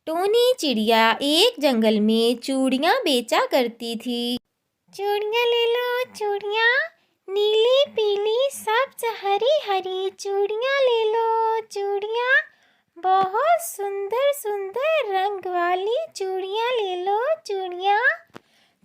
Tony चिड़िया एक जंगल में चूड़ियाँ बेचा करती थी। चूड़ियाँ ले लो चूड़ियाँ, नीली पीली सब्ज हरी हरी चूड़ियाँ ले लो चूड़ियाँ, बहुत सुंदर सुंदर रंग वाली चूड़ियाँ ले लो चूड़ियाँ।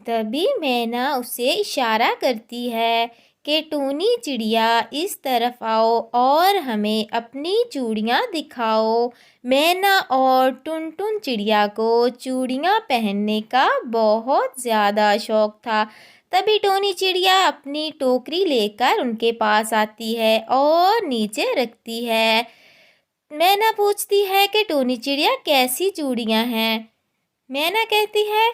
तभी मैना उसे इशारा करती है कि टोनी चिड़िया इस तरफ आओ और हमें अपनी चूड़ियाँ दिखाओ। मैना और टुनटुन चिड़िया को चूड़ियाँ पहनने का बहुत ज़्यादा शौक था। तभी टोनी चिड़िया अपनी टोकरी लेकर उनके पास आती है और नीचे रखती है। मैना पूछती है कि टोनी चिड़िया कैसी चूड़ियाँ हैं। मैना कहती है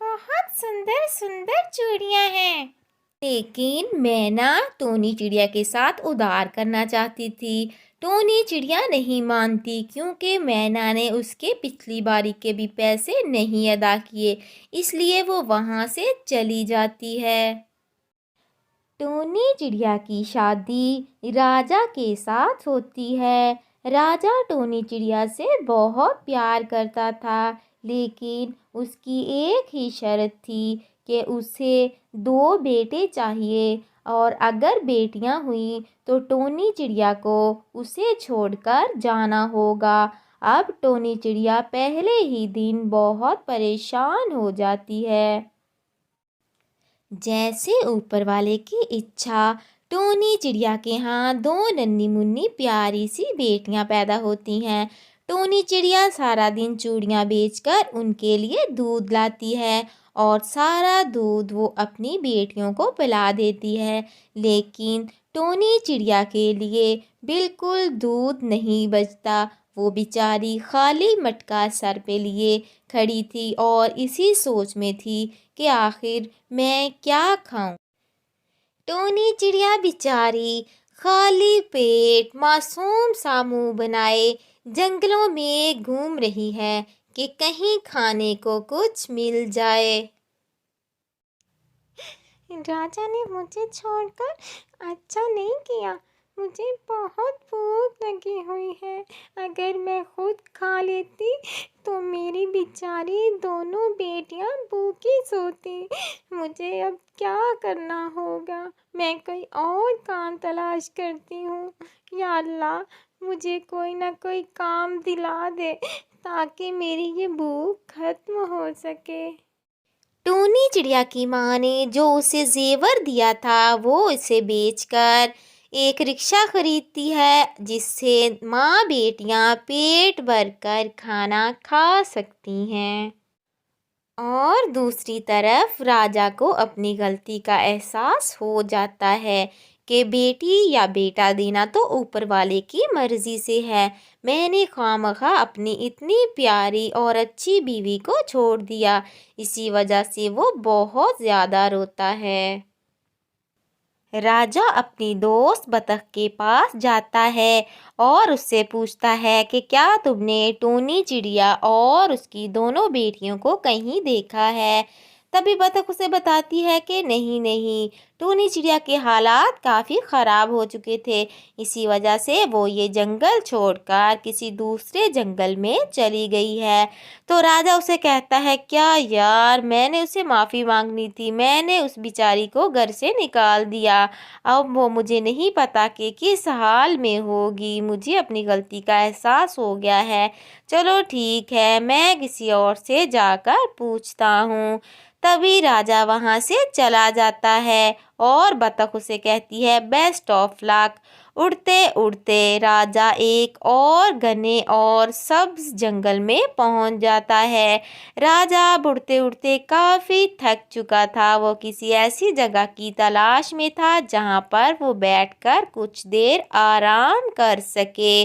बहुत सुंदर सुंदर चूड़ियाँ हैं। लेकिन मैना टोनी चिड़िया के साथ उधार करना चाहती थी। टोनी चिड़िया नहीं मानती क्योंकि मैना ने उसके पिछली बारी के भी पैसे नहीं अदा किए, इसलिए वो वहाँ से चली जाती है। टोनी चिड़िया की शादी राजा के साथ होती है। राजा टोनी चिड़िया से बहुत प्यार करता था, लेकिन उसकी एक ही शर्त थी कि उसे 2 बेटे चाहिए और अगर बेटियां हुई तो टोनी चिड़िया को उसे छोड़कर जाना होगा। अब टोनी चिड़िया पहले ही दिन बहुत परेशान हो जाती है। जैसे ऊपर वाले की इच्छा, टोनी चिड़िया के यहाँ 2 नन्ही मुन्नी प्यारी सी बेटियां पैदा होती हैं। टोनी चिड़िया सारा दिन चूड़ियाँ बेचकर उनके लिए दूध लाती है और सारा दूध वो अपनी बेटियों को पिला देती है, लेकिन टोनी चिड़िया के लिए बिल्कुल दूध नहीं बचता। वो बेचारी खाली मटका सर पे लिए खड़ी थी और इसी सोच में थी कि आखिर मैं क्या खाऊं। टोनी चिड़िया बेचारी खाली पेट मासूम सा मुंह बनाए जंगलों में घूम रही है कि कहीं खाने को कुछ मिल जाए। राजा ने मुझे छोड़कर अच्छा नहीं किया, मुझे बहुत भूख लगी हुई है। अगर मैं खुद खा लेती तो मेरी बेचारी दोनों बेटियां भूखी सोती। मुझे अब क्या करना होगा? मैं कोई और काम तलाश करती हूँ। या अल्लाह, मुझे कोई ना कोई काम दिला दे ताकि मेरी ये भूख खत्म हो सके। टोनी चिड़िया की माँ ने जो उसे जेवर दिया था वो इसे बेचकर एक रिक्शा खरीदती है, जिससे माँ बेटियाँ पेट भरकर खाना खा सकती हैं। और दूसरी तरफ राजा को अपनी गलती का एहसास हो जाता है कि बेटी या बेटा देना तो ऊपर वाले की मर्ज़ी से है। मैंने खामखा अपनी इतनी प्यारी और अच्छी बीवी को छोड़ दिया। इसी वजह से वो बहुत ज़्यादा रोता है। राजा अपनी दोस्त बतख के पास जाता है और उससे पूछता है कि क्या तुमने टोनी चिड़िया और उसकी दोनों बेटियों को कहीं देखा है। तभी बतख उसे बताती है कि नहीं, टोनी चिड़िया के हालात काफ़ी ख़राब हो चुके थे, इसी वजह से वो ये जंगल छोड़कर किसी दूसरे जंगल में चली गई है। तो राजा उसे कहता है क्या यार, मैंने उसे माफ़ी मांगनी थी, मैंने उस बेचारी को घर से निकाल दिया। अब वो मुझे नहीं पता कि किस हाल में होगी। मुझे अपनी गलती का एहसास हो गया है। चलो ठीक है, मैं किसी और से जाकर पूछता हूँ। तभी राजा वहाँ से चला जाता है और बतख उसे कहती है बेस्ट ऑफ लक। उड़ते उड़ते राजा एक और घने और सब्ज जंगल में पहुंच जाता है। राजा उड़ते उड़ते काफ़ी थक चुका था। वो किसी ऐसी जगह की तलाश में था जहां पर वो बैठकर कुछ देर आराम कर सके।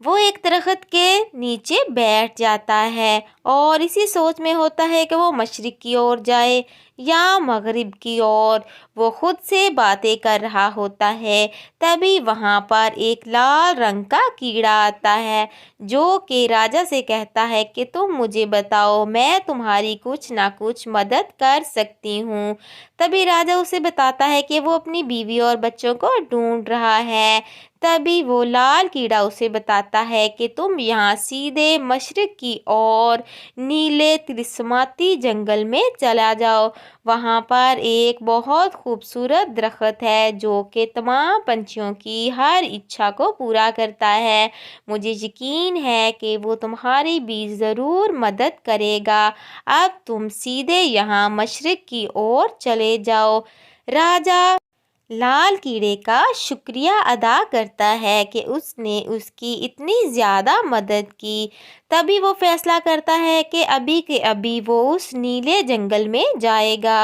वो एक दरख्त के नीचे बैठ जाता है اور اسی سوچ میں ہوتا ہے کہ وہ مشرق کی اور جائے یا مغرب کی اور۔ وہ خود سے باتیں کر رہا ہوتا ہے، تبھی وہاں پر ایک لال رنگ کا کیڑا آتا ہے جو کہ راجا سے کہتا ہے کہ تم مجھے بتاؤ، میں تمہاری کچھ نہ کچھ مدد کر سکتی ہوں۔ تبھی راجا اسے بتاتا ہے کہ وہ اپنی بیوی اور بچوں کو ڈھونڈ رہا ہے۔ تبھی وہ لال کیڑا اسے بتاتا ہے کہ تم یہاں سیدھے مشرق کی اور نیلے طلسماتی جنگل میں چلا جاؤ۔ وہاں پر ایک بہت خوبصورت درخت ہے جو کہ تمام پنچھیوں کی ہر اچھا کو پورا کرتا ہے۔ مجھے یقین ہے کہ وہ تمہاری بھی ضرور مدد کرے گا۔ اب تم سیدھے یہاں مشرق کی اور چلے جاؤ۔ راجا لال کیڑے کا شکریہ ادا کرتا ہے کہ اس نے اس کی اتنی زیادہ مدد کی۔ تبھی وہ فیصلہ کرتا ہے کہ ابھی کے ابھی وہ اس نیلے جنگل میں جائے گا۔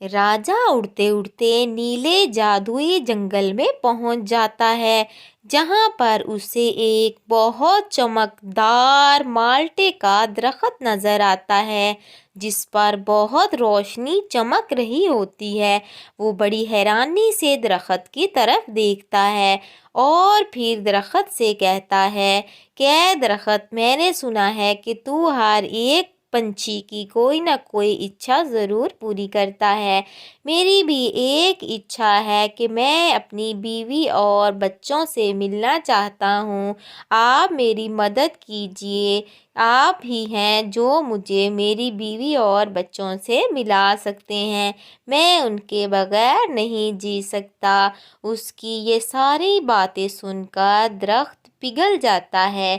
راجا اڑتے اڑتے نیلے جادوئی جنگل میں پہنچ جاتا ہے، جہاں پر اسے ایک بہت چمکدار مالٹے کا درخت نظر آتا ہے جس پر بہت روشنی چمک رہی ہوتی ہے۔ وہ بڑی حیرانی سے درخت کی طرف دیکھتا ہے اور پھر درخت سے کہتا ہے کہ اے درخت، میں نے سنا ہے کہ تو ہر ایک پنچھی کی کوئی نہ کوئی اچھا ضرور پوری کرتا ہے۔ میری بھی ایک اچھا ہے کہ میں اپنی بیوی اور بچوں سے ملنا چاہتا ہوں۔ آپ میری مدد کیجیے۔ آپ ہی ہیں جو مجھے میری بیوی اور بچوں سے ملا سکتے ہیں، میں ان کے بغیر نہیں جی سکتا۔ اس کی یہ ساری باتیں سن کر درخت پگھل جاتا ہے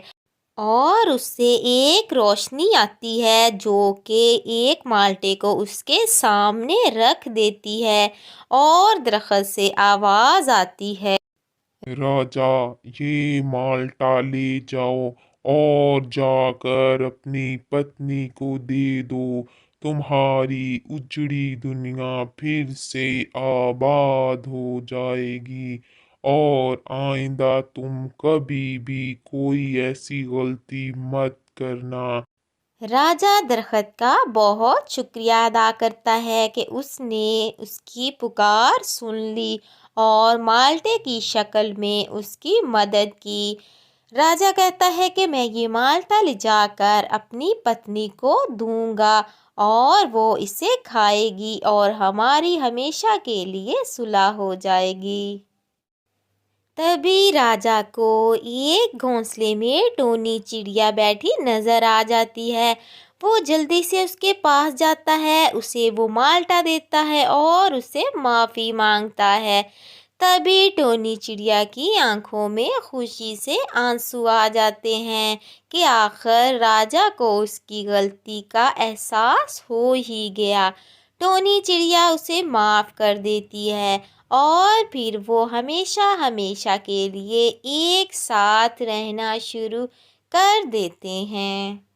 اور اس سے ایک روشنی آتی ہے جو کہ ایک مالٹے کو اس کے سامنے رکھ دیتی ہے اور درخت سے آواز آتی ہے، راجا، یہ مالٹا لے جاؤ اور جا کر اپنی پتنی کو دے دو۔ تمہاری اجڑی دنیا پھر سے آباد ہو جائے گی اور آئندہ تم کبھی بھی کوئی ایسی غلطی مت کرنا۔ راجا درخت کا بہت شکریہ ادا کرتا ہے کہ اس نے اس کی پکار سن لی اور مالٹے کی شکل میں اس کی مدد کی۔ راجا کہتا ہے کہ میں یہ مالٹا لے جا کر اپنی پتنی کو دوں گا اور وہ اسے کھائے گی اور ہماری ہمیشہ کے لیے صلح ہو جائے گی۔ تبھی راجا کو ایک گھونسلے میں ٹونی چڑیا بیٹھی نظر آ جاتی ہے۔ وہ جلدی سے اس کے پاس جاتا ہے، اسے وہ مالٹا دیتا ہے اور اسے معافی مانگتا ہے۔ تبھی ٹونی چڑیا کی آنکھوں میں خوشی سے آنسو آ جاتے ہیں کہ آخر راجا کو اس کی غلطی کا احساس ہو ہی گیا۔ ٹونی چڑیا اسے معاف کر دیتی ہے اور پھر وہ ہمیشہ ہمیشہ کے لیے ایک ساتھ رہنا شروع کر دیتے ہیں۔